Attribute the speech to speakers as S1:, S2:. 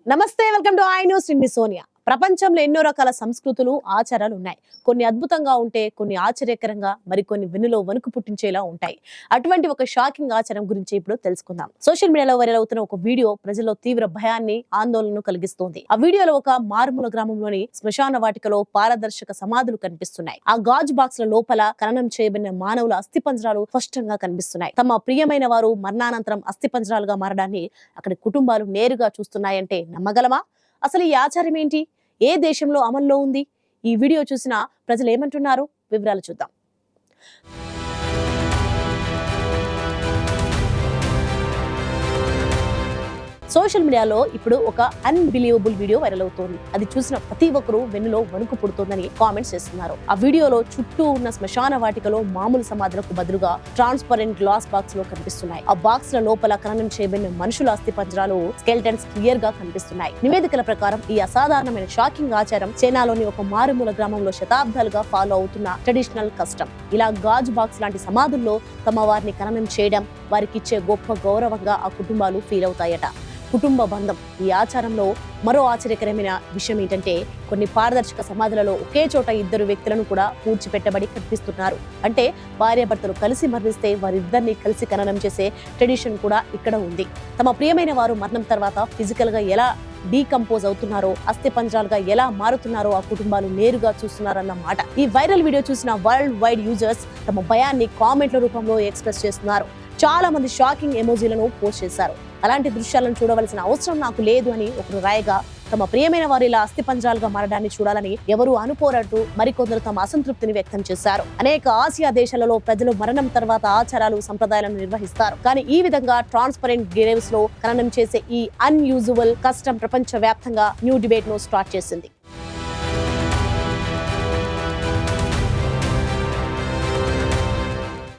S1: నమస్తే, welcome to I news. నేను సోనియా. ప్రపంచంలో ఎన్నో రకాల సంస్కృతులు, ఆచారాలు ఉన్నాయి. కొన్ని అద్భుతంగా ఉంటే, కొన్ని ఆశ్చర్యకరంగా, మరికొన్ని వెన్నులో వణుకు పుట్టించేలా ఉంటాయి. అటువంటి ఒక షాకింగ్ ఆచారం గురించి ఇప్పుడు తెలుసుకుందాం. సోషల్ మీడియాలో వైరల్ అవుతున్న ఒక వీడియో ప్రజల్లో తీవ్ర భయాన్ని, ఆందోళనను కలిగిస్తోంది. ఆ వీడియోలో ఒక మారుమూల గ్రామంలోని శ్మశాన వాటికలో పారదర్శక సమాధులు కనిపిస్తున్నాయి. ఆ గాజు బాక్స్ ల లోపల ఖననం చేయబడిన మానవుల అస్థిపంజరాలు స్పష్టంగా కనిపిస్తున్నాయి. తమ ప్రియమైన వారు మరణానంతరం అస్థిపంజరాలుగా మారడాన్ని అక్కడి కుటుంబాలు నేరుగా చూస్తున్నాయంటే నమ్మగలమా? అసలు ఈ ఆచారం ఏంటి? ఏ దేశంలో అమల్లో ఉంది? ఈ వీడియో చూసిన ప్రజలు ఏమంటున్నారు? వివరాలు చూద్దాం. సోషల్ మీడియాలో ఇప్పుడు ఒక అన్బిలీవబుల్ వీడియో వైరల్ అవుతోంది. అది చూసిన ప్రతి ఒక్కరూ వెన్నులో వణుకు పుడుతోందని కామెంట్స్ చేస్తున్నారు. ఆ వీడియోలో చుట్టూ ఉన్న శ్మశాన వాటికలో మామూలు సమాధులకు బదులుగా ట్రాన్స్పరెంట్ గ్లాస్ బాక్స్ లో కనిపిస్తున్నాయి. ఆ బాక్స్ ల లోపల ఖననం చేయబడిన మనుషుల అస్థిపంజరాలు, స్కెల్టన్స్ క్లియర్ గా కనిపిస్తున్నాయి. నివేదికల ప్రకారం ఈ అసాధారణమైన షాకింగ్ ఆచారం చైనాలోని ఒక మారుమూల గ్రామంలో శతాబ్దాలుగా ఫాలో అవుతున్న ట్రెడిషనల్ కస్టమ్. ఇలా గాజు బాక్స్ లాంటి సమాధుల్లో తమ వారిని ఖననం చేయడం వారికిచ్చే గొప్ప గౌరవంగా ఆ కుటుంబాలు ఫీల్ అవుతాయట. కుటుంబ బంధం. ఈ ఆచారంలో మరో ఆశ్చర్యకరమైన విషయం ఏంటంటే, కొన్ని పారదర్శక సమాధులలో ఒకే చోట ఇద్దరు వ్యక్తులను కూడా పూడ్చిపెట్టబడి కనిపిస్తున్నారు. అంటే భార్యాభర్తలు కలిసి మరణిస్తే వారిద్దరిని కలిసి ఖననం చేసే ట్రెడిషన్ కూడా ఇక్కడ ఉంది. తమ ప్రియమైన వారు మరణం తర్వాత ఫిజికల్ గా ఎలా డీకంపోజ్ అవుతున్నారో, అస్థిపంజరాలుగా ఎలా మారుతున్నారో ఆ కుటుంబాలు నేరుగా చూస్తున్నారన్నమాట. ఈ వైరల్ వీడియో చూసిన వరల్డ్ వైడ్ యూజర్స్ తమ భయాన్ని కామెంట్ల రూపంలో ఎక్స్ప్రెస్ చేస్తున్నారు. చాలా మంది షాకింగ్ ఎమోజీలను పోస్ట్ చేశారు. అలాంటి దృశ్యాలను చూడవలసిన అవసరం నాకు లేదు అని ఒకరు రాయగా, తమ ప్రియమైన వారు ఇలా అస్థిపంజరాలుగా మారడాన్ని చూడాలని ఎవరూ అనుకోరట్టు మరికొందరు తమ అసంతృప్తిని వ్యక్తం చేశారు. అనేక ఆసియా దేశాలలో ప్రజలు మరణం తర్వాత ఆచారాలు, సంప్రదాయాలను నిర్వహిస్తారు. కానీ ఈ విధంగా ట్రాన్స్పరెంట్ గ్రేవ్స్ లో ఖననం చేసే ఈ అన్యూజువల్ కస్టమ్ ప్రపంచ వ్యాప్తంగా న్యూ డిబేట్ ను స్టార్ట్ చేసింది.